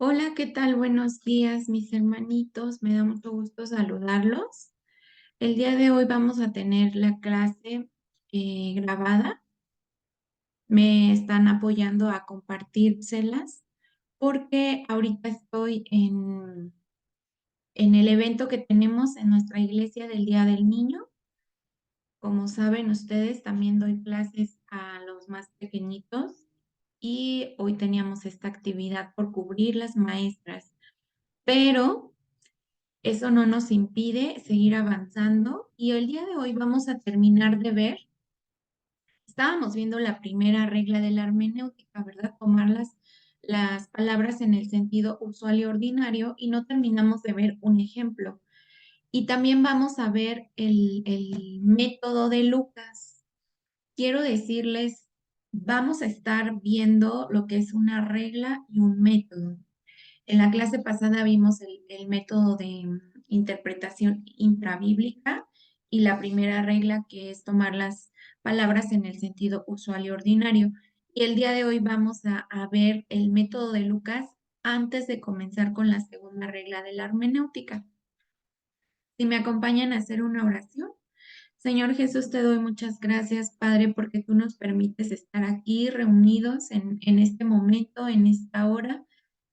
Hola, ¿qué tal? Buenos días, mis hermanitos. Me da mucho gusto saludarlos. El día de hoy vamos a tener la clase grabada. Me están apoyando a compartírselas porque ahorita estoy en el evento que tenemos en nuestra iglesia del Día del Niño. Como saben ustedes, también doy clases a los más pequeñitos y hoy teníamos esta actividad por cubrir las maestras. Pero eso no nos impide seguir avanzando y el día de hoy vamos a terminar de ver, estábamos viendo la primera regla de la hermenéutica, ¿verdad? Tomar las palabras en el sentido usual y ordinario y no terminamos de ver un ejemplo. Y también vamos a ver el método de Lucas. Quiero decirles, vamos a estar viendo lo que es una regla y un método. En la clase pasada vimos el método de interpretación intrabíblica y la primera regla que es tomar las palabras en el sentido usual y ordinario. Y el día de hoy vamos a ver el método de Lucas antes de comenzar con la segunda regla de la hermenéutica. Si me acompañan a hacer una oración. Señor Jesús, te doy muchas gracias, Padre, porque tú nos permites estar aquí reunidos en este momento, en esta hora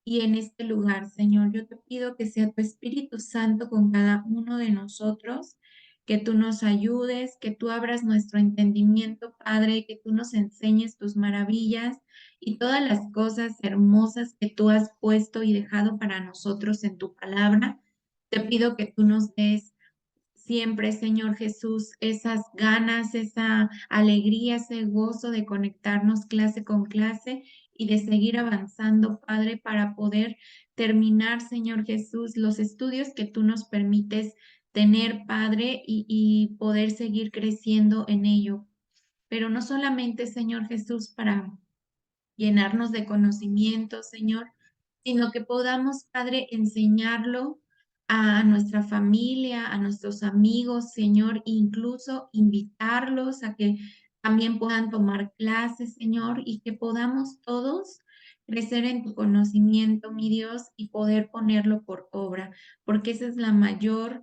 y en este lugar. Señor, yo te pido que sea tu Espíritu Santo con cada uno de nosotros, que tú nos ayudes, que tú abras nuestro entendimiento, Padre, que tú nos enseñes tus maravillas y todas las cosas hermosas que tú has puesto y dejado para nosotros en tu palabra. Te pido que tú nos des siempre, Señor Jesús, esas ganas, esa alegría, ese gozo de conectarnos clase con clase y de seguir avanzando, Padre, para poder terminar, Señor Jesús, los estudios que tú nos permites tener, Padre, y poder seguir creciendo en ello. Pero no solamente, Señor Jesús, para llenarnos de conocimiento, Señor, sino que podamos, Padre, enseñarlo a nuestra familia, a nuestros amigos, Señor, incluso invitarlos a que también puedan tomar clases, Señor, y que podamos todos crecer en tu conocimiento, mi Dios, y poder ponerlo por obra, porque esa es la mayor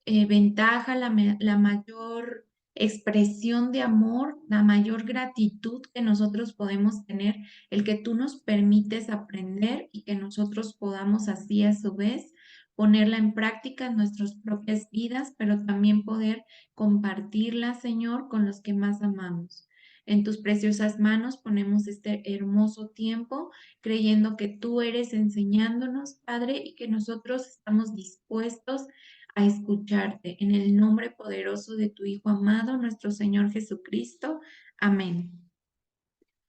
ventaja, la mayor expresión de amor, la mayor gratitud que nosotros podemos tener, el que tú nos permites aprender y que nosotros podamos así a su vez ponerla en práctica en nuestras propias vidas, pero también poder compartirla, Señor, con los que más amamos. En tus preciosas manos ponemos este hermoso tiempo, creyendo que tú eres enseñándonos, Padre, y que nosotros estamos dispuestos a escucharte. En el nombre poderoso de tu Hijo amado, nuestro Señor Jesucristo. Amén.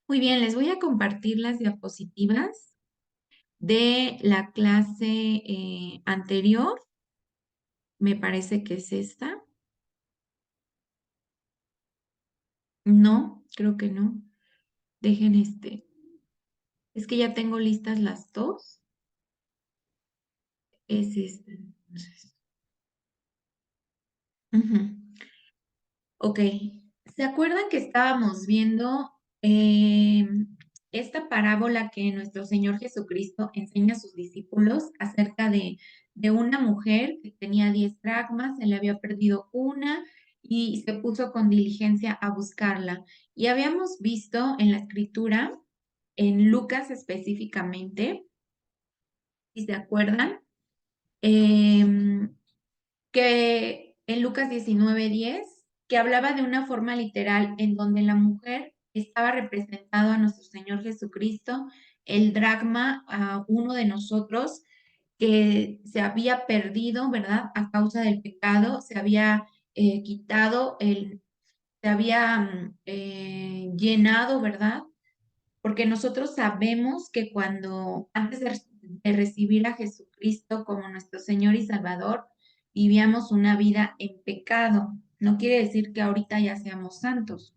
Muy bien, les voy a compartir las diapositivas de la clase anterior. Me parece que es esta. No, creo que no. Dejen este. Es que ya tengo listas las dos. Es esta. Entonces, ujú. Ok, ¿se acuerdan que estábamos viendo esta parábola que nuestro Señor Jesucristo enseña a sus discípulos acerca de una mujer que tenía 10 dracmas, se le había perdido una y se puso con diligencia a buscarla? Y habíamos visto en la escritura, en Lucas específicamente, si se acuerdan, em, que en Lucas 19:10, que hablaba de una forma literal en donde la mujer estaba representado a nuestro Señor Jesucristo, el dracma a uno de nosotros que se había perdido, ¿verdad? A causa del pecado, se había quitado, se había llenado, ¿verdad? Porque nosotros sabemos que cuando antes de recibir a Jesucristo como nuestro Señor y Salvador, vivíamos una vida en pecado. No quiere decir que ahorita ya seamos santos,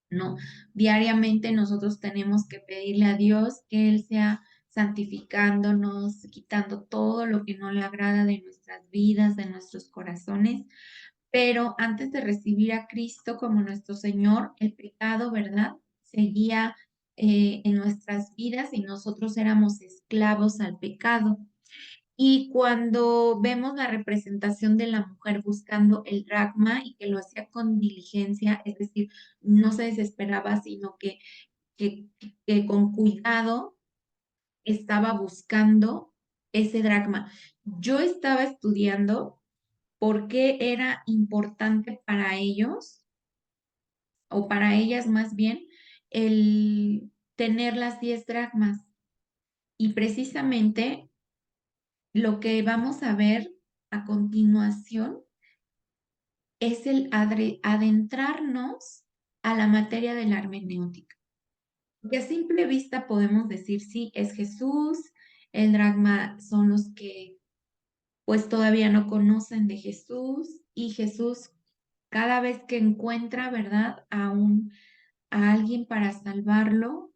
no. Diariamente nosotros tenemos que pedirle a Dios que Él sea santificándonos, quitando todo lo que no le agrada de nuestras vidas, de nuestros corazones. Pero antes de recibir a Cristo como nuestro Señor, el pecado, ¿verdad? Seguía en nuestras vidas y nosotros éramos esclavos al pecado. Y cuando vemos la representación de la mujer buscando el dracma y que lo hacía con diligencia, es decir, no se desesperaba, sino que, que con cuidado estaba buscando ese dracma. Yo estaba estudiando por qué era importante para ellos, o para ellas más bien, el tener las 10 dracmas. Y precisamente lo que vamos a ver a continuación es el adentrarnos a la materia de la hermenéutica. Porque a simple vista podemos decir, sí, es Jesús, el dragma son los que pues todavía no conocen de Jesús y Jesús cada vez que encuentra, ¿verdad? A alguien para salvarlo,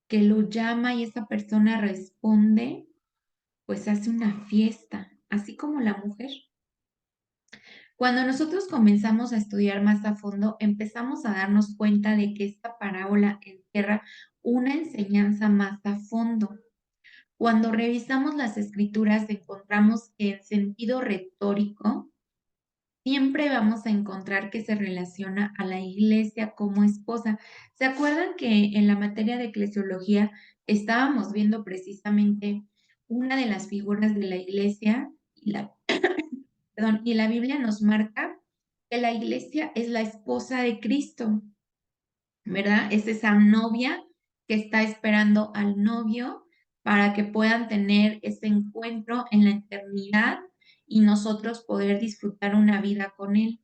que lo llama y esa persona responde, pues hace una fiesta, así como la mujer. Cuando nosotros comenzamos a estudiar más a fondo, empezamos a darnos cuenta de que esta parábola encierra una enseñanza más a fondo. Cuando revisamos las escrituras, encontramos que en sentido retórico, siempre vamos a encontrar que se relaciona a la iglesia como esposa. ¿Se acuerdan que en la materia de eclesiología estábamos viendo precisamente una de las figuras de la iglesia y perdón, y la Biblia nos marca que la iglesia es la esposa de Cristo, ¿verdad? Es esa novia que está esperando al novio para que puedan tener ese encuentro en la eternidad y nosotros poder disfrutar una vida con él.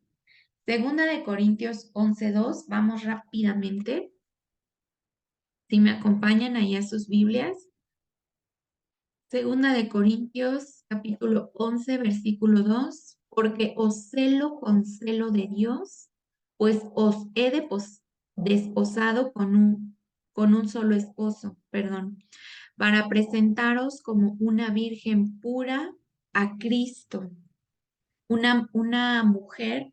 Segunda de Corintios 11:2, vamos rápidamente. Si me acompañan ahí a sus Biblias. Segunda de Corintios, capítulo 11, versículo 2, porque os celo con celo de Dios, pues os he desposado con un solo esposo, perdón, para presentaros como una virgen pura a Cristo, una mujer,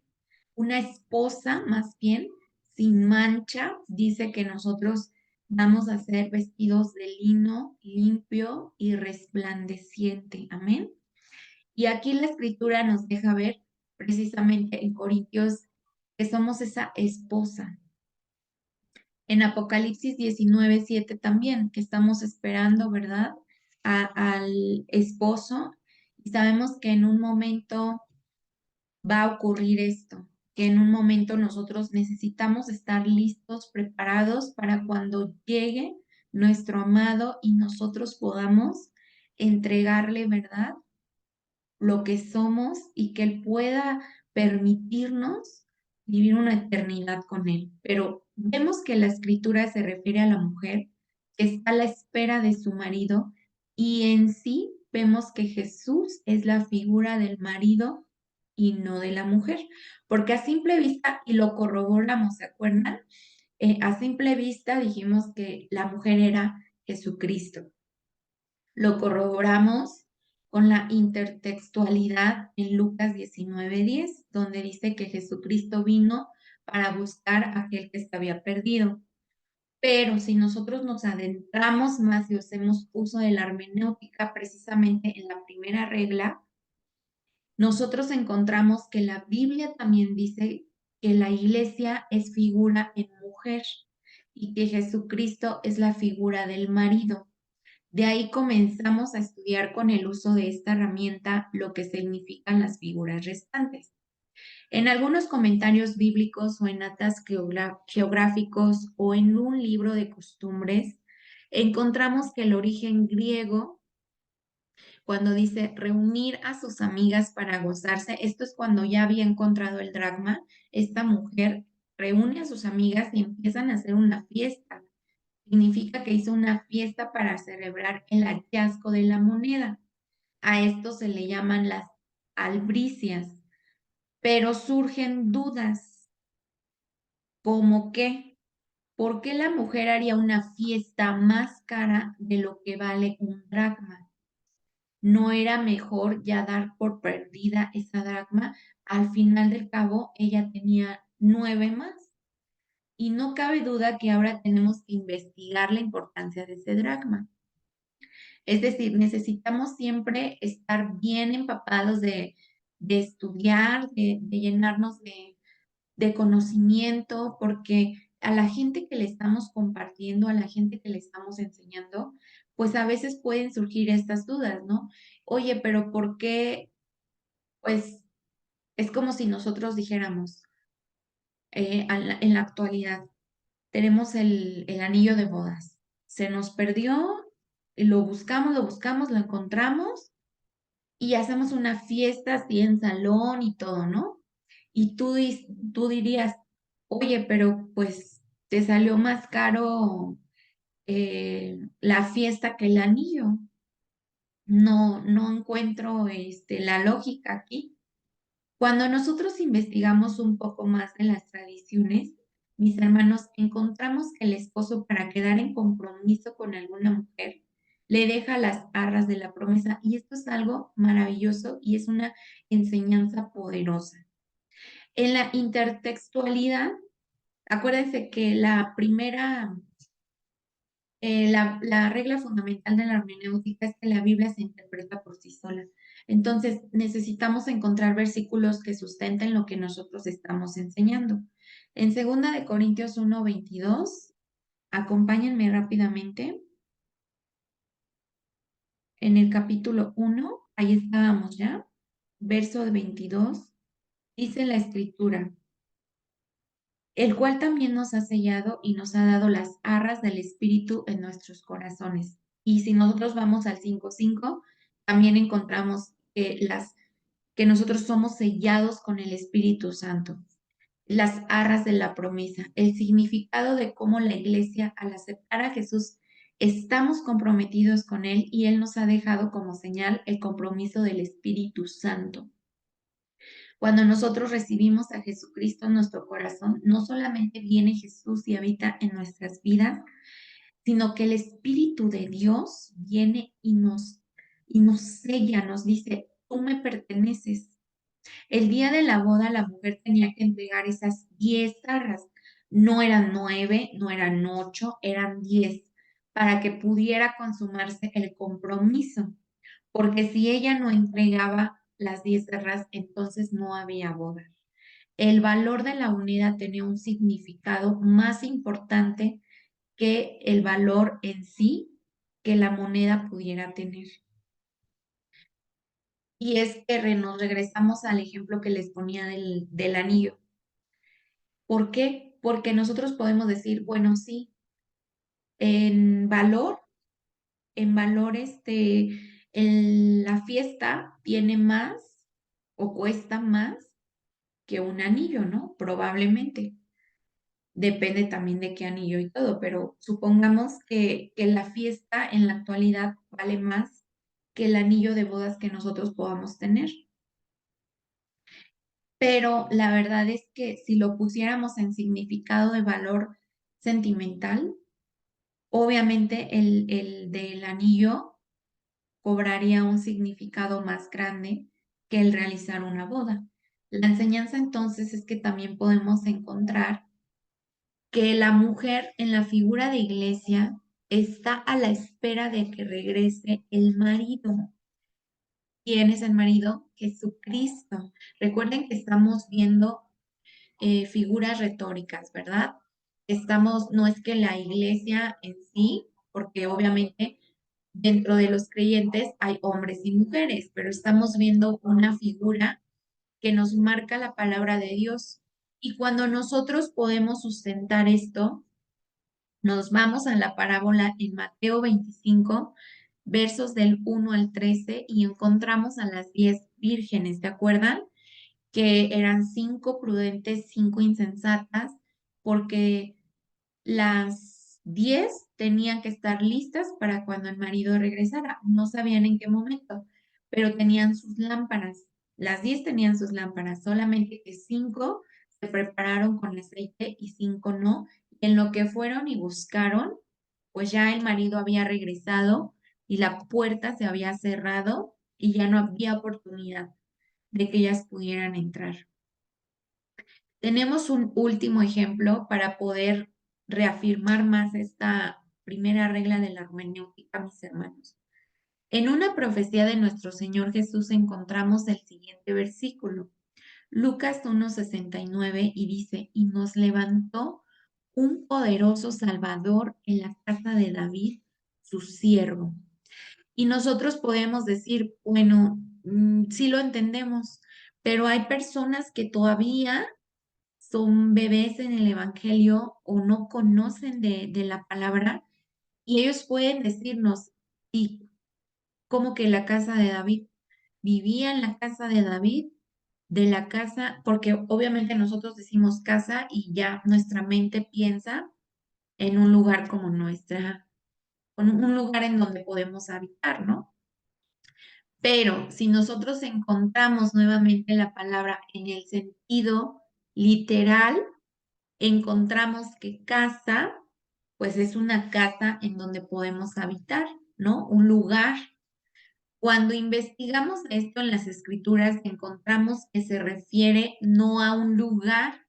una esposa más bien, sin mancha. Dice que nosotros vamos a ser vestidos de lino limpio y resplandeciente. Amén. Y aquí la escritura nos deja ver precisamente en Corintios que somos esa esposa. En Apocalipsis 19:7 también, que estamos esperando, ¿verdad? Al esposo y sabemos que en un momento va a ocurrir esto, que en un momento nosotros necesitamos estar listos, preparados para cuando llegue nuestro amado y nosotros podamos entregarle, ¿verdad? Lo que somos y que Él pueda permitirnos vivir una eternidad con Él. Pero vemos que la escritura se refiere a la mujer que está a la espera de su marido y en sí vemos que Jesús es la figura del marido y no de la mujer, porque a simple vista, y lo corroboramos, ¿se acuerdan? A simple vista dijimos que la mujer era Jesucristo. Lo corroboramos con la intertextualidad en Lucas 19:10, donde dice que Jesucristo vino para buscar a aquel que se había perdido. Pero si nosotros nos adentramos más y hacemos uso de la hermenéutica precisamente en la primera regla, nosotros encontramos que la Biblia también dice que la iglesia es figura en mujer y que Jesucristo es la figura del marido. De ahí comenzamos a estudiar con el uso de esta herramienta lo que significan las figuras restantes. En algunos comentarios bíblicos o en atas geográficos o en un libro de costumbres, encontramos que el origen griego, cuando dice reunir a sus amigas para gozarse, esto es cuando ya había encontrado el dracma, esta mujer reúne a sus amigas y empiezan a hacer una fiesta. Significa que hizo una fiesta para celebrar el hallazgo de la moneda. A esto se le llaman las albricias, pero surgen dudas, como que, ¿por qué la mujer haría una fiesta más cara de lo que vale un dracma? ¿No era mejor ya dar por perdida esa dracma? Al final del cabo, ella tenía 9 más. Y no cabe duda que ahora tenemos que investigar la importancia de ese dracma. Es decir, necesitamos siempre estar bien empapados de estudiar, de llenarnos de conocimiento, porque a la gente que le estamos compartiendo, a la gente que le estamos enseñando, pues a veces pueden surgir estas dudas, ¿no? Oye, pero ¿por qué? Pues es como si nosotros dijéramos, en la actualidad, tenemos el anillo de bodas. Se nos perdió, lo buscamos, lo encontramos y hacemos una fiesta así en salón y todo, ¿no? Y tú dirías, oye, pero pues te salió más caro la fiesta que el anillo. No encuentro la lógica aquí. Cuando nosotros investigamos un poco más de las tradiciones, mis hermanos, encontramos que el esposo para quedar en compromiso con alguna mujer le deja las arras de la promesa y esto es algo maravilloso y es una enseñanza poderosa. En la intertextualidad, acuérdense que la regla fundamental de la hermenéutica es que la Biblia se interpreta por sí sola. Entonces, necesitamos encontrar versículos que sustenten lo que nosotros estamos enseñando. En 2 Corintios 1:22, acompáñenme rápidamente. En el capítulo 1, ahí estábamos ya, verso 22, dice la escritura, el cual también nos ha sellado y nos ha dado las arras del Espíritu en nuestros corazones. Y si nosotros vamos al 5:5, también encontramos que nosotros somos sellados con el Espíritu Santo. Las arras de la promesa, el significado de cómo la iglesia, al aceptar a Jesús, estamos comprometidos con Él y Él nos ha dejado como señal el compromiso del Espíritu Santo. Cuando nosotros recibimos a Jesucristo en nuestro corazón, no solamente viene Jesús y habita en nuestras vidas, sino que el Espíritu de Dios viene y nos sella, nos dice, tú me perteneces. El día de la boda, la mujer tenía que entregar esas 10 arras. No eran 9, no eran 8, eran 10, para que pudiera consumarse el compromiso. Porque si ella no entregaba las 10 arras, entonces no había boda. El valor de la unidad tenía un significado más importante que el valor en sí que la moneda pudiera tener. Y es que nos regresamos al ejemplo que les ponía del anillo. ¿Por qué? Porque nosotros podemos decir, bueno, sí, en valor, la fiesta tiene más o cuesta más que un anillo, ¿no? Probablemente. Depende también de qué anillo y todo, pero supongamos que la fiesta en la actualidad vale más que el anillo de bodas que nosotros podamos tener. Pero la verdad es que si lo pusiéramos en significado de valor sentimental, obviamente el del anillo cobraría un significado más grande que el realizar una boda. La enseñanza entonces es que también podemos encontrar que la mujer en la figura de iglesia está a la espera de que regrese el marido. ¿Quién es el marido? Jesucristo. Recuerden que estamos viendo figuras retóricas, ¿verdad? No es que la iglesia en sí, porque obviamente dentro de los creyentes hay hombres y mujeres, pero estamos viendo una figura que nos marca la palabra de Dios. Y cuando nosotros podemos sustentar esto, nos vamos a la parábola en Mateo 25, versos del 1 al 13, y encontramos a las 10 vírgenes, ¿te acuerdan? Que eran 5 prudentes, 5 insensatas, porque las 10 tenían que estar listas para cuando el marido regresara. No sabían en qué momento, pero tenían sus lámparas. Las 10 tenían sus lámparas, solamente que 5 se prepararon con aceite y 5 no. Y en lo que fueron y buscaron, pues ya el marido había regresado y la puerta se había cerrado y ya no había oportunidad de que ellas pudieran entrar. Tenemos un último ejemplo para poder reafirmar más esta primera regla de la hermenéutica, mis hermanos. En una profecía de nuestro Señor Jesús encontramos el siguiente versículo, Lucas 1:69, y dice, y nos levantó un poderoso Salvador en la casa de David, su siervo. Y nosotros podemos decir, bueno, sí lo entendemos, pero hay personas que todavía son bebés en el Evangelio o no conocen de la palabra y ellos pueden decirnos, ¿y cómo que la casa de David? Vivía en la casa de David, de la casa, porque obviamente nosotros decimos casa y ya nuestra mente piensa en un lugar como nuestra, un lugar en donde podemos habitar, ¿no? Pero si nosotros encontramos nuevamente la palabra en el sentido literal, encontramos que casa, pues es una casa en donde podemos habitar, ¿no? Un lugar. Cuando investigamos esto en las escrituras, encontramos que se refiere no a un lugar,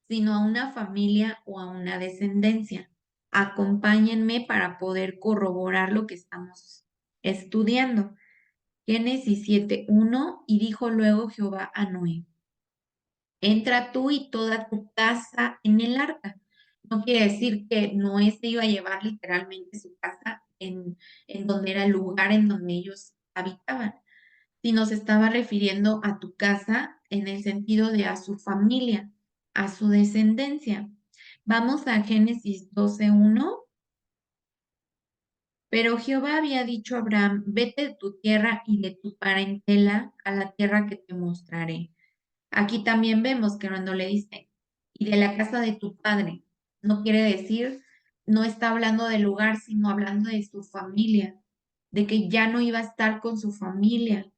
sino a una familia o a una descendencia. Acompáñenme para poder corroborar lo que estamos estudiando. Génesis 7:1, y dijo luego Jehová a Noé, entra tú y toda tu casa en el arca. No quiere decir que Noé se iba a llevar literalmente su casa en donde era el lugar en donde ellos habitaban, sino se estaba refiriendo a tu casa en el sentido de a su familia, a su descendencia. Vamos a Génesis 12:1. Pero Jehová había dicho a Abraham, vete de tu tierra y de tu parentela a la tierra que te mostraré. Aquí también vemos que cuando le dice, y de la casa de tu padre, no quiere decir, no está hablando del lugar, sino hablando de su familia, de que ya no iba a estar con su familia.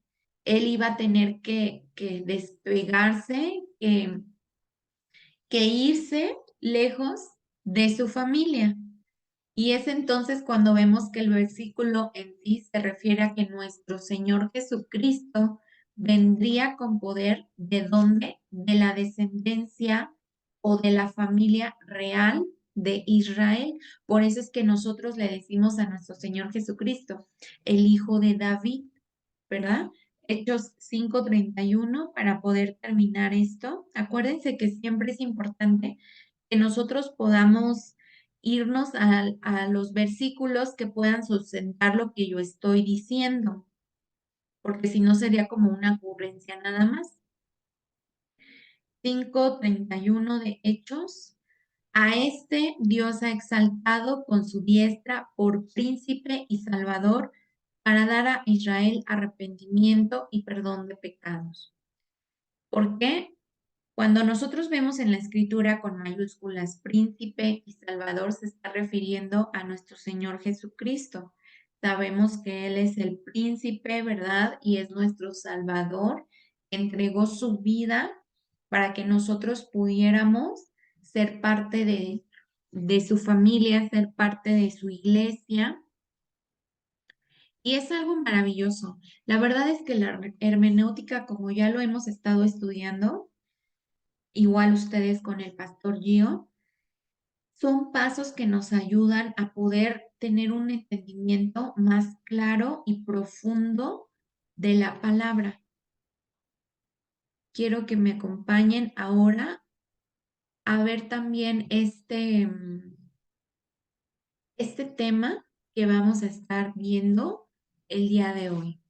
Él iba a tener que despegarse, que irse lejos de su familia. Y es entonces cuando vemos que el versículo en sí se refiere a que nuestro Señor Jesucristo vendría con poder de dónde, de la descendencia o de la familia real de Israel. Por eso es que nosotros le decimos a nuestro Señor Jesucristo, el Hijo de David, ¿verdad? Hechos 5:31, para poder terminar esto. Acuérdense que siempre es importante que nosotros podamos irnos a los versículos que puedan sustentar lo que yo estoy diciendo, porque si no sería como una ocurrencia nada más. 5:31 de Hechos. A este Dios ha exaltado con su diestra por príncipe y salvador para dar a Israel arrepentimiento y perdón de pecados. ¿Por qué? Cuando nosotros vemos en la escritura con mayúsculas príncipe y salvador, se está refiriendo a nuestro Señor Jesucristo. Sabemos que Él es el príncipe, ¿verdad? Y es nuestro Salvador. Entregó su vida para que nosotros pudiéramos ser parte de su familia, ser parte de su iglesia. Y es algo maravilloso. La verdad es que la hermenéutica, como ya lo hemos estado estudiando, igual ustedes con el pastor Gio, son pasos que nos ayudan a poder tener un entendimiento más claro y profundo de la palabra. Quiero que me acompañen ahora a ver también este tema que vamos a estar viendo el día de hoy.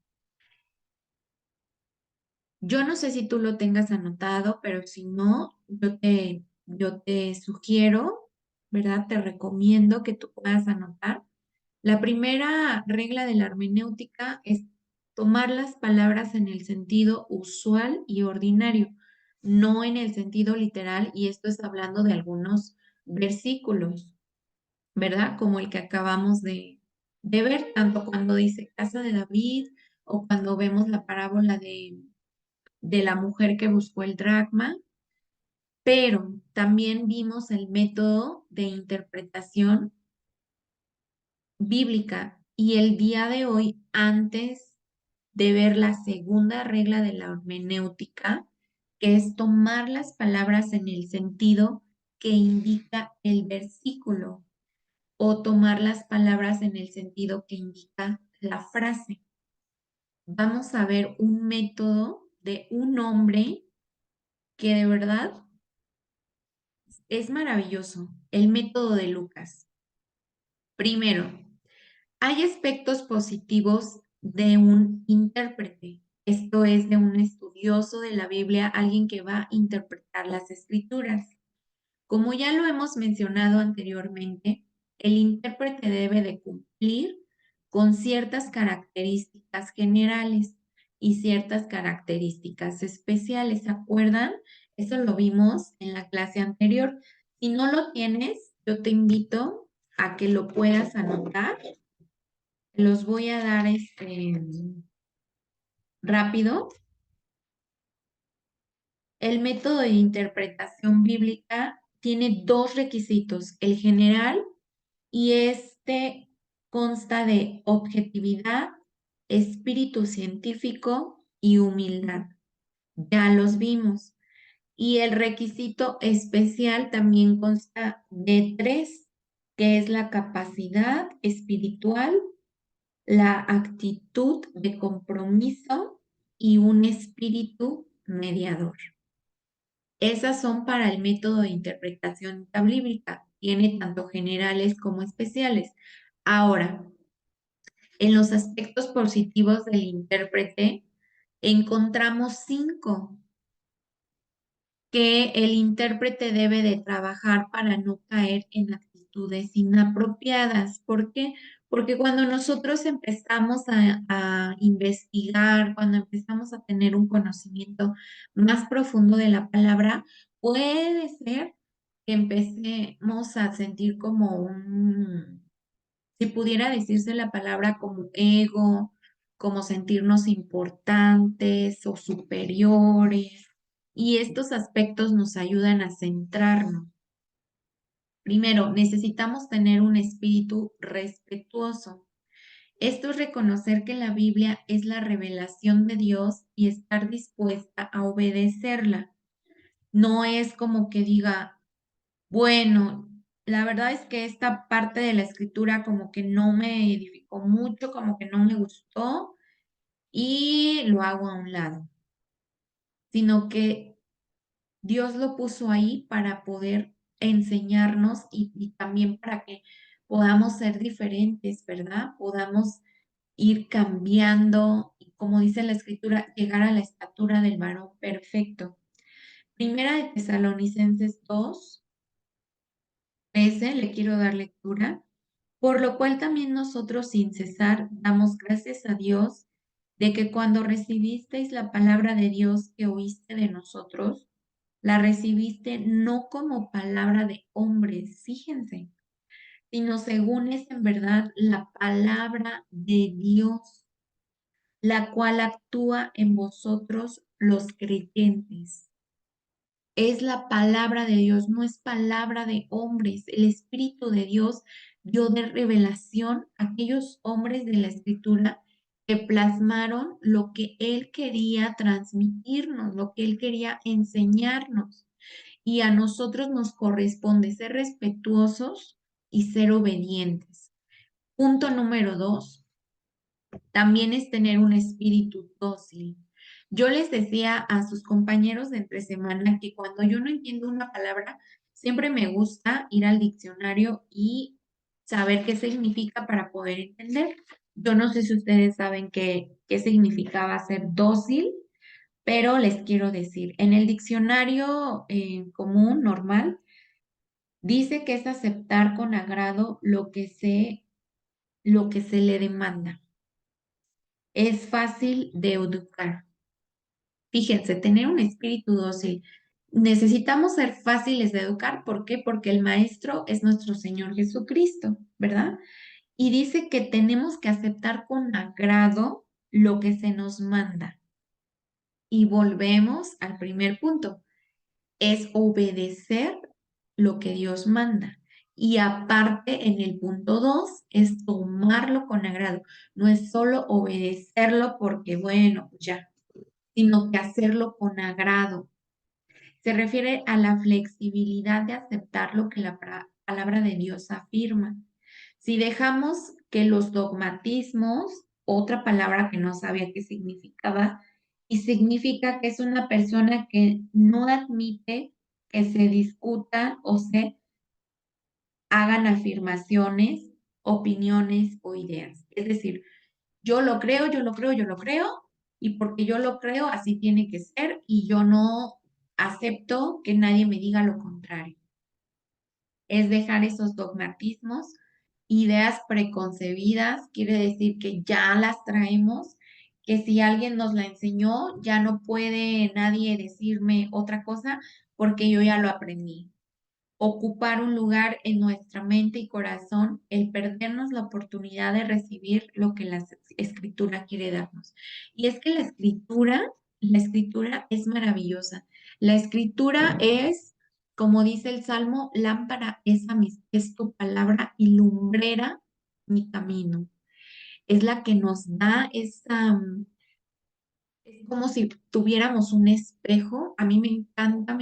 Yo no sé si tú lo tengas anotado, pero si no, yo te sugiero, ¿verdad? Te recomiendo que tú puedas anotar. La primera regla de la hermenéutica es tomar las palabras en el sentido usual y ordinario, no en el sentido literal, y esto es hablando de algunos versículos, ¿verdad? Como el que acabamos de ver, tanto cuando dice casa de David o cuando vemos la parábola de la mujer que buscó el dracma, pero también vimos el método de interpretación bíblica y el día de hoy, antes de ver la segunda regla de la hermenéutica, que es tomar las palabras en el sentido que indica el versículo o tomar las palabras en el sentido que indica la frase. Vamos a ver un método de un hombre que de verdad es maravilloso, el método de Lucas. Primero, hay aspectos positivos de un intérprete. Esto es de un estudioso de la Biblia, alguien que va a interpretar las escrituras. Como ya lo hemos mencionado anteriormente, el intérprete debe de cumplir con ciertas características generales y ciertas características especiales. ¿Se acuerdan? Eso lo vimos en la clase anterior. Si no lo tienes, yo te invito a que lo puedas anotar. Los voy a dar rápido. El método de interpretación bíblica tiene dos requisitos, el general y este consta de objetividad, espíritu científico y humildad. Ya los vimos. Y el requisito especial también consta de tres, que es la capacidad espiritual, la actitud de compromiso y un espíritu mediador. Esas son para el método de interpretación bíblica. Tiene tanto generales como especiales. Ahora, en los aspectos positivos del intérprete, encontramos cinco que el intérprete debe de trabajar para no caer en actitudes inapropiadas. ¿Por qué? Porque cuando nosotros empezamos a investigar, cuando empezamos a tener un conocimiento más profundo de la palabra, puede ser que empecemos a sentir como si pudiera decirse la palabra como ego, como sentirnos importantes o superiores, y estos aspectos nos ayudan a centrarnos. Primero, necesitamos tener un espíritu respetuoso. Esto es reconocer que la Biblia es la revelación de Dios y estar dispuesta a obedecerla. No es como que diga, bueno, la verdad es que esta parte de la escritura como que no me edificó mucho, como que no me gustó y lo hago a un lado, sino que Dios lo puso ahí para poder enseñarnos y también para que podamos ser diferentes, ¿verdad? Podamos ir cambiando y como dice la escritura, llegar a la estatura del varón perfecto. Primera de Tesalonicenses 2:13, le quiero dar lectura. Por lo cual también nosotros sin cesar damos gracias a Dios de que cuando recibisteis la palabra de Dios que oíste de nosotros, la recibiste no como palabra de hombres, fíjense, sino según es en verdad la palabra de Dios, la cual actúa en vosotros los creyentes. Es la palabra de Dios, no es palabra de hombres. El Espíritu de Dios dio de revelación a aquellos hombres de la Escritura que plasmaron lo que Él quería transmitirnos, lo que Él quería enseñarnos. Y a nosotros nos corresponde ser respetuosos y ser obedientes. Punto número 2, también es tener un espíritu dócil. Yo les decía a sus compañeros de entre semana que cuando yo no entiendo una palabra, siempre me gusta ir al diccionario y saber qué significa para poder entender. Yo no sé si ustedes saben qué significaba ser dócil, pero les quiero decir, en el diccionario común, normal, dice que es aceptar con agrado lo que se le demanda. Es fácil de educar. Fíjense, tener un espíritu dócil. Necesitamos ser fáciles de educar. ¿Por qué? Porque el maestro es nuestro Señor Jesucristo, ¿verdad? Y dice que tenemos que aceptar con agrado lo que se nos manda. Y volvemos al primer punto, es obedecer lo que Dios manda. Y aparte, en el punto 2, es tomarlo con agrado. No es solo obedecerlo porque, bueno, pues ya, sino que hacerlo con agrado. Se refiere a la flexibilidad de aceptar lo que la palabra de Dios afirma. Si dejamos que los dogmatismos, otra palabra que no sabía qué significaba, y significa que es una persona que no admite que se discuta o se hagan afirmaciones, opiniones o ideas. Es decir, yo lo creo, yo lo creo, yo lo creo, y porque yo lo creo, así tiene que ser, y yo no acepto que nadie me diga lo contrario. Es dejar esos dogmatismos, ideas preconcebidas, quiere decir que ya las traemos, que si alguien nos la enseñó, ya no puede nadie decirme otra cosa porque yo ya lo aprendí. Ocupar un lugar en nuestra mente y corazón, el perdernos la oportunidad de recibir lo que la escritura quiere darnos. Y es que la escritura es maravillosa. La escritura es, como dice el Salmo, lámpara es a mis pies tu palabra y lumbrera mi camino. Es la que nos da esa, es como si tuviéramos un espejo. A mí me encanta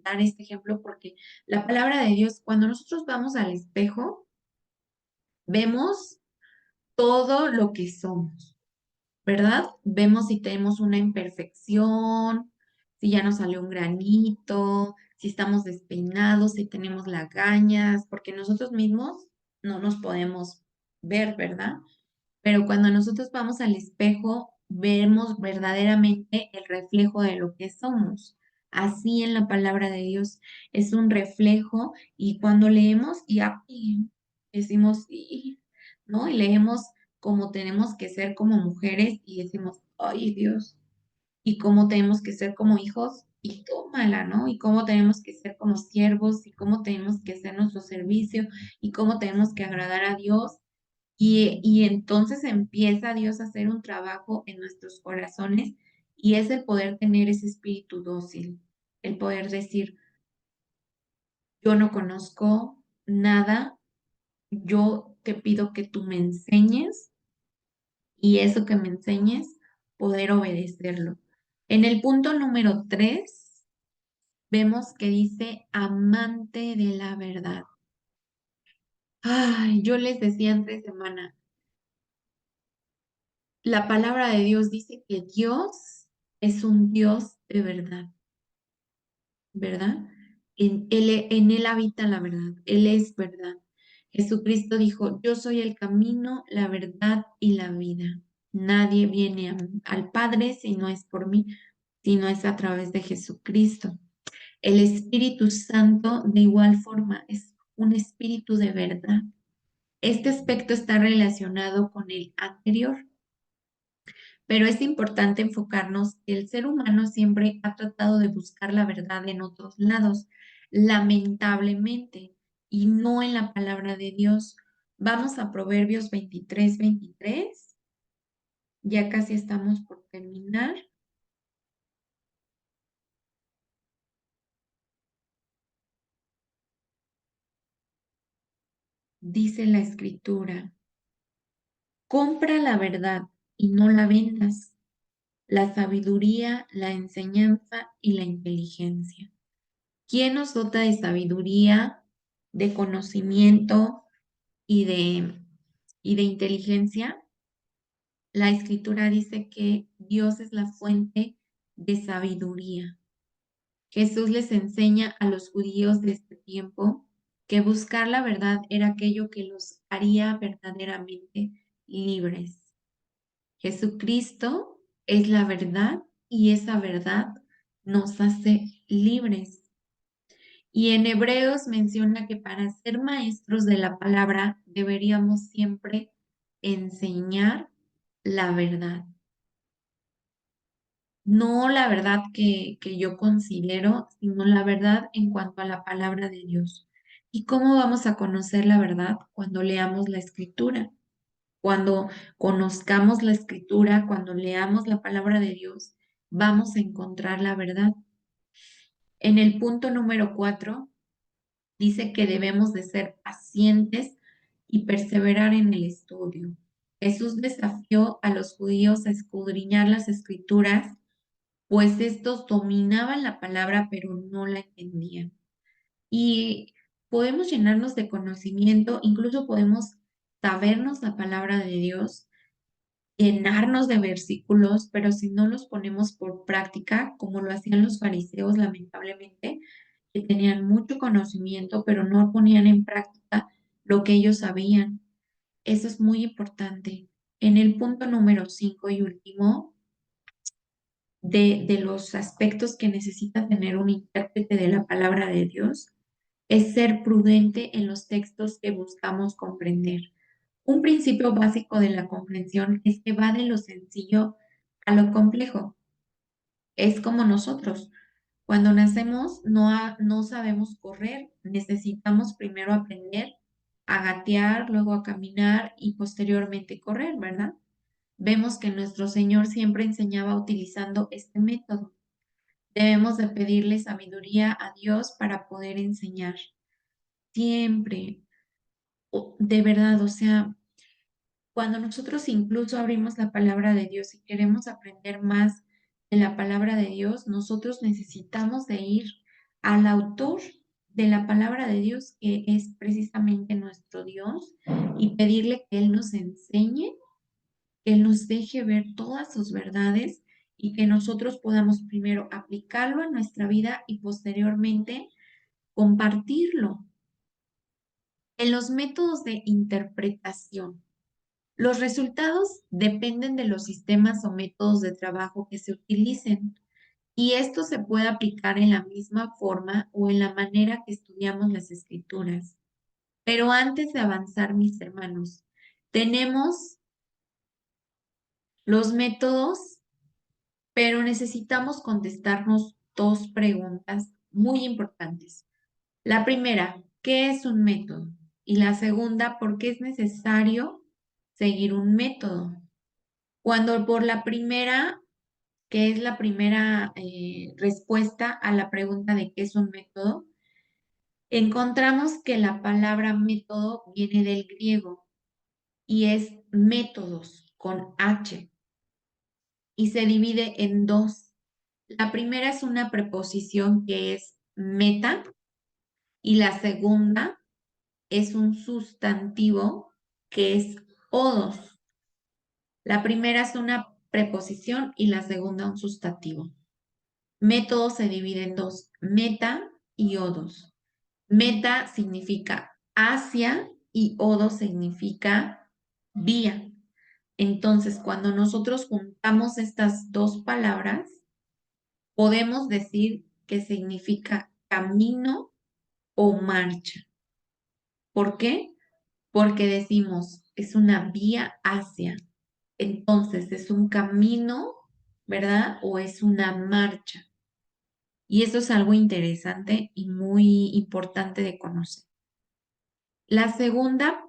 dar este ejemplo porque la palabra de Dios, cuando nosotros vamos al espejo, vemos todo lo que somos, ¿verdad? Vemos si tenemos una imperfección, si ya nos salió un granito, si estamos despeinados, si tenemos lagañas, porque nosotros mismos no nos podemos ver, ¿verdad? Pero cuando nosotros vamos al espejo, vemos verdaderamente el reflejo de lo que somos. Así en la palabra de Dios es un reflejo y cuando leemos y decimos, "Y", ¿no? Y leemos como tenemos que ser como mujeres y decimos, ay Dios, y cómo tenemos que ser como hijos y tómala, ¿no? Y cómo tenemos que ser como siervos y cómo tenemos que hacer nuestro servicio y cómo tenemos que agradar a Dios y entonces empieza Dios a hacer un trabajo en nuestros corazones y es el poder tener ese espíritu dócil, el poder decir, yo no conozco nada, yo te pido que tú me enseñes y eso que me enseñes, poder obedecerlo. En el punto número 3 vemos que dice amante de la verdad. Ay, yo les decía entre semana, la palabra de Dios dice que Dios es un Dios de verdad, ¿verdad? En él habita la verdad, Él es verdad. Jesucristo dijo, yo soy el camino, la verdad y la vida. Nadie viene al Padre si no es por mí, si no es a través de Jesucristo. El Espíritu Santo, de igual forma, es un espíritu de verdad. Este aspecto está relacionado con el anterior. Pero es importante enfocarnos que el ser humano siempre ha tratado de buscar la verdad en otros lados, lamentablemente, y no en la palabra de Dios. Vamos a Proverbios 23:23. Ya casi estamos por terminar. Dice la escritura, compra la verdad y no la vendas, la sabiduría, la enseñanza y la inteligencia. ¿Quién nos dota de sabiduría, de conocimiento y de inteligencia? La escritura dice que Dios es la fuente de sabiduría. Jesús les enseña a los judíos de este tiempo que buscar la verdad era aquello que los haría verdaderamente libres. Jesucristo es la verdad y esa verdad nos hace libres. Y en Hebreos menciona que para ser maestros de la palabra deberíamos siempre enseñar la verdad. No la verdad que yo considero, sino la verdad en cuanto a la palabra de Dios. ¿Y cómo vamos a conocer la verdad? Cuando leamos la escritura. Cuando conozcamos la escritura, cuando leamos la palabra de Dios, vamos a encontrar la verdad. En el punto número 4 dice que debemos de ser pacientes y perseverar en el estudio. Jesús desafió a los judíos a escudriñar las escrituras pues estos dominaban la palabra, pero no la entendían. Y podemos llenarnos de conocimiento, incluso podemos sabernos la palabra de Dios, llenarnos de versículos, pero si no los ponemos por práctica, como lo hacían los fariseos, lamentablemente, que tenían mucho conocimiento, pero no ponían en práctica lo que ellos sabían. Eso es muy importante. En el punto número 5 y último, de los aspectos que necesita tener un intérprete de la palabra de Dios, es ser prudente en los textos que buscamos comprender. Un principio básico de la comprensión es que va de lo sencillo a lo complejo. Es como nosotros. Cuando nacemos no sabemos correr. Necesitamos primero aprender a gatear, luego a caminar y posteriormente correr, ¿verdad? Vemos que nuestro Señor siempre enseñaba utilizando este método. Debemos de pedirle sabiduría a Dios para poder enseñar. Siempre, de verdad, o sea, cuando nosotros incluso abrimos la palabra de Dios y queremos aprender más de la palabra de Dios, nosotros necesitamos de ir al autor de la palabra de Dios, que es precisamente nuestro Dios, y pedirle que Él nos enseñe, que Él nos deje ver todas sus verdades y que nosotros podamos primero aplicarlo a nuestra vida y posteriormente compartirlo. En los métodos de interpretación, los resultados dependen de los sistemas o métodos de trabajo que se utilicen, y esto se puede aplicar en la misma forma o en la manera que estudiamos las escrituras. Pero antes de avanzar, mis hermanos, tenemos los métodos, pero necesitamos contestarnos dos preguntas muy importantes. La primera, ¿qué es un método? Y la segunda, ¿por qué es necesario seguir un método? Cuando por la primera, que es la primera respuesta a la pregunta de qué es un método, encontramos que la palabra método viene del griego y es métodos con H y se divide en dos. La primera es una preposición que es meta y la segunda es un sustantivo que es odos. La primera es una preposición y la segunda un sustantivo. Método se divide en dos, meta y odos. Meta significa hacia y odo significa vía. Entonces, cuando nosotros juntamos estas dos palabras, podemos decir que significa camino o marcha. ¿Por qué? Porque decimos, es una vía hacia. Entonces, ¿es un camino, verdad? ¿O es una marcha? Y eso es algo interesante y muy importante de conocer. La segunda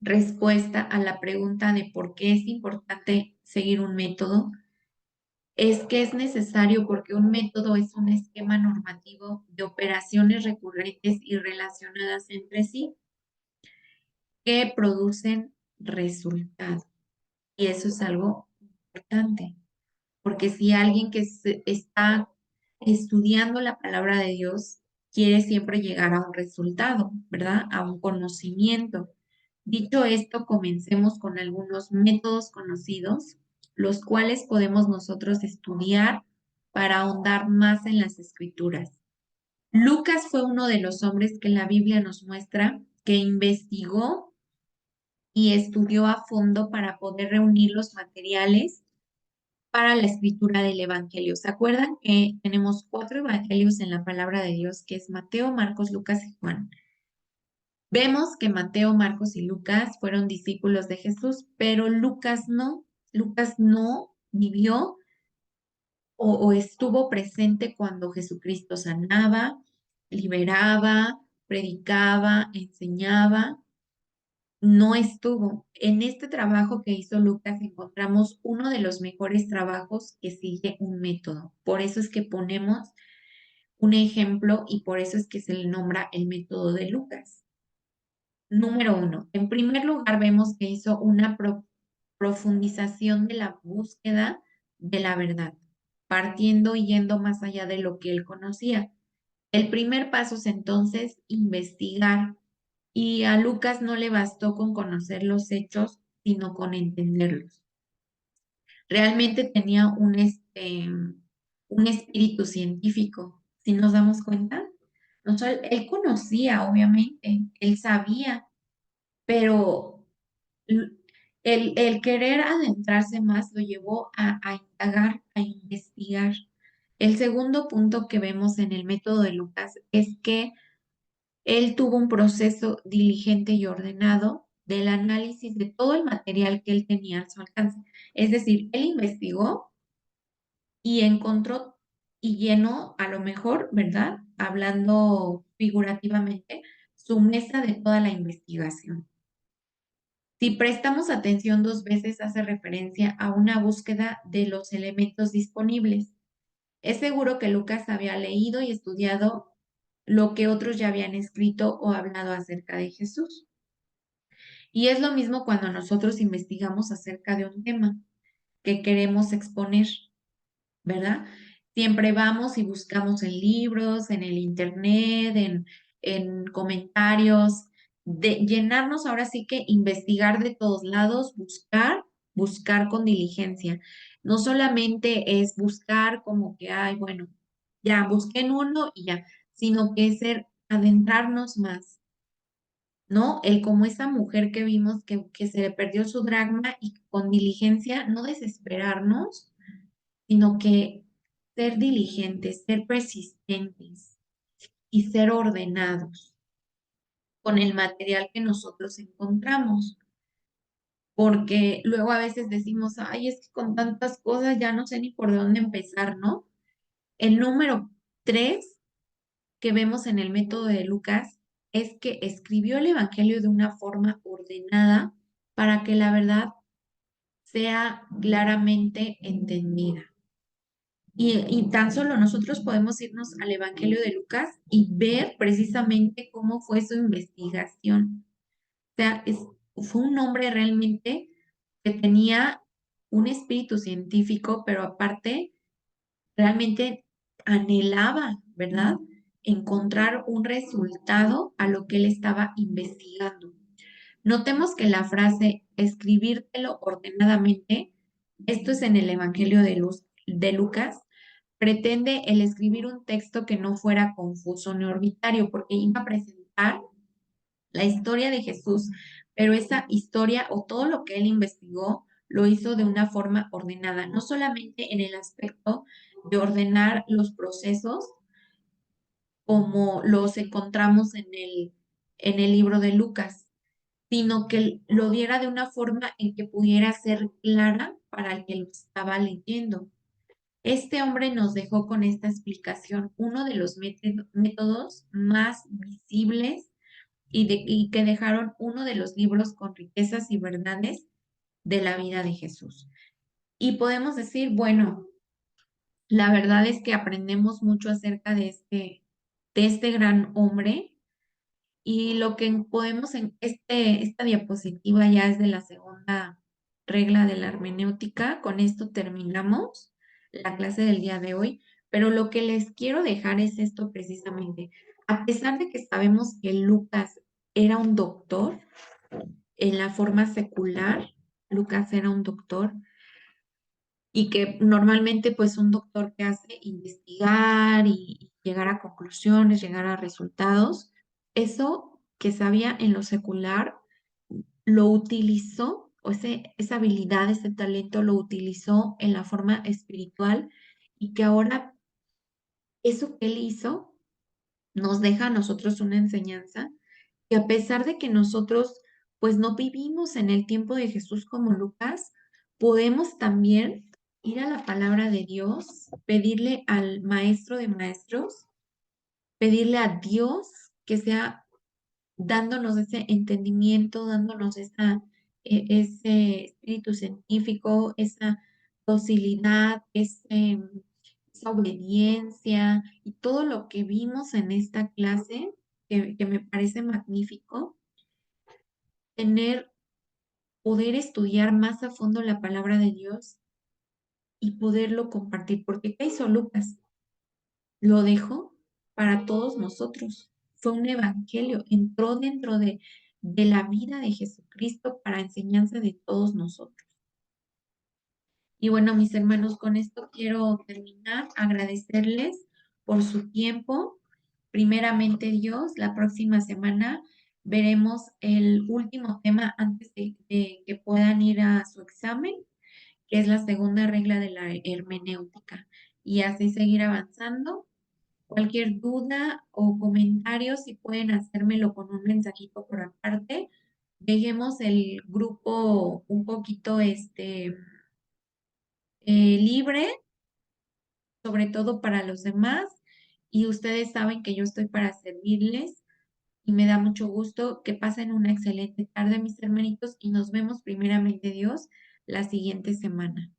respuesta a la pregunta de por qué es importante seguir un método es que es necesario porque un método es un esquema normativo de operaciones recurrentes y relacionadas entre sí que producen resultados. Y eso es algo importante. Porque si alguien que está estudiando la palabra de Dios quiere siempre llegar a un resultado, ¿verdad? A un conocimiento. Dicho esto, comencemos con algunos métodos conocidos, los cuales podemos nosotros estudiar para ahondar más en las escrituras. Lucas fue uno de los hombres que la Biblia nos muestra que investigó y estudió a fondo para poder reunir los materiales para la escritura del Evangelio. ¿Se acuerdan que tenemos cuatro evangelios en la palabra de Dios, que es Mateo, Marcos, Lucas y Juan? Vemos que Mateo, Marcos y Lucas fueron discípulos de Jesús, pero Lucas no. Lucas no vivió o estuvo presente cuando Jesucristo sanaba, liberaba, predicaba, enseñaba. No estuvo. En este trabajo que hizo Lucas encontramos uno de los mejores trabajos que sigue un método. Por eso es que ponemos un ejemplo y por eso es que se le nombra el método de Lucas. Número uno, en primer lugar vemos que hizo una profundización de la búsqueda de la verdad. partiendo y yendo más allá de lo que él conocía. El primer paso es entonces investigar y a Lucas no le bastó con conocer los hechos, sino con entenderlos. Realmente tenía un espíritu científico, si nos damos cuenta. No solo, él conocía, obviamente, él sabía, pero l- el querer adentrarse más lo llevó a indagar, a investigar. El segundo punto que vemos en el método de Lucas es que él tuvo un proceso diligente y ordenado del análisis de todo el material que él tenía a su alcance. Es decir, él investigó y encontró y llenó, a lo mejor, ¿verdad? Hablando figurativamente, su mesa de toda la investigación. Si prestamos atención dos veces, hace referencia a una búsqueda de los elementos disponibles. Es seguro que Lucas había leído y estudiado lo que otros ya habían escrito o hablado acerca de Jesús. Y es lo mismo cuando nosotros investigamos acerca de un tema que queremos exponer. ¿Verdad? Siempre vamos y buscamos en libros, en el internet, en comentarios, de llenarnos ahora sí que investigar de todos lados, buscar con diligencia. No solamente es buscar como que, ay, bueno, ya busqué en uno y ya, sino que es ser adentrarnos más, ¿no? El como esa mujer que vimos que se le perdió su dracma y con diligencia no desesperarnos sino que ser diligentes, ser persistentes y ser ordenados con el material que nosotros encontramos. Porque luego a veces decimos, ay, es que con tantas cosas ya no sé ni por dónde empezar, ¿no? El número 3 que vemos en el método de Lucas es que escribió el Evangelio de una forma ordenada para que la verdad sea claramente entendida. Y tan solo nosotros podemos irnos al Evangelio de Lucas y ver precisamente cómo fue su investigación. O sea, fue un hombre realmente que tenía un espíritu científico, pero aparte realmente anhelaba, ¿verdad? Encontrar un resultado a lo que él estaba investigando. Notemos que la frase escribírtelo ordenadamente, esto es en el Evangelio de Lucas, pretende el escribir un texto que no fuera confuso ni orbitario, porque iba a presentar la historia de Jesús, pero esa historia o todo lo que él investigó lo hizo de una forma ordenada, no solamente en el aspecto de ordenar los procesos como los encontramos en el libro de Lucas, sino que lo diera de una forma en que pudiera ser clara para el que lo estaba leyendo. Este hombre nos dejó con esta explicación uno de los métodos más visibles y que dejaron uno de los libros con riquezas y verdades de la vida de Jesús. Y podemos decir, bueno, la verdad es que aprendemos mucho acerca de este gran hombre y lo que podemos en esta diapositiva ya es de la segunda regla de la hermenéutica. Con esto terminamos la clase del día de hoy, pero lo que les quiero dejar es esto precisamente. A pesar de que sabemos que Lucas era un doctor, en la forma secular, Lucas era un doctor, y que normalmente pues un doctor que hace investigar y llegar a conclusiones, llegar a resultados, eso que sabía en lo secular lo utilizó, o esa habilidad, ese talento lo utilizó en la forma espiritual y que ahora eso que él hizo nos deja a nosotros una enseñanza que a pesar de que nosotros pues no vivimos en el tiempo de Jesús como Lucas, podemos también ir a la palabra de Dios, pedirle al maestro de maestros, pedirle a Dios que sea dándonos ese entendimiento, dándonos ese espíritu científico, esa docilidad, esa obediencia y todo lo que vimos en esta clase, que me parece magnífico, tener, poder estudiar más a fondo la palabra de Dios y poderlo compartir, porque ¿qué hizo Lucas? Lo dejó para todos nosotros. Fue un evangelio, entró dentro de la vida de Jesucristo para enseñanza de todos nosotros. Y bueno, mis hermanos, con esto quiero terminar, agradecerles por su tiempo. Primeramente Dios, la próxima semana veremos el último tema antes de que puedan ir a su examen, que es la segunda regla de la hermenéutica. Y así seguir avanzando. Cualquier duda o comentario, si pueden hacérmelo con un mensajito por aparte, dejemos el grupo un poquito libre, sobre todo para los demás, y ustedes saben que yo estoy para servirles y me da mucho gusto que pasen una excelente tarde, mis hermanitos, y nos vemos primeramente Dios la siguiente semana.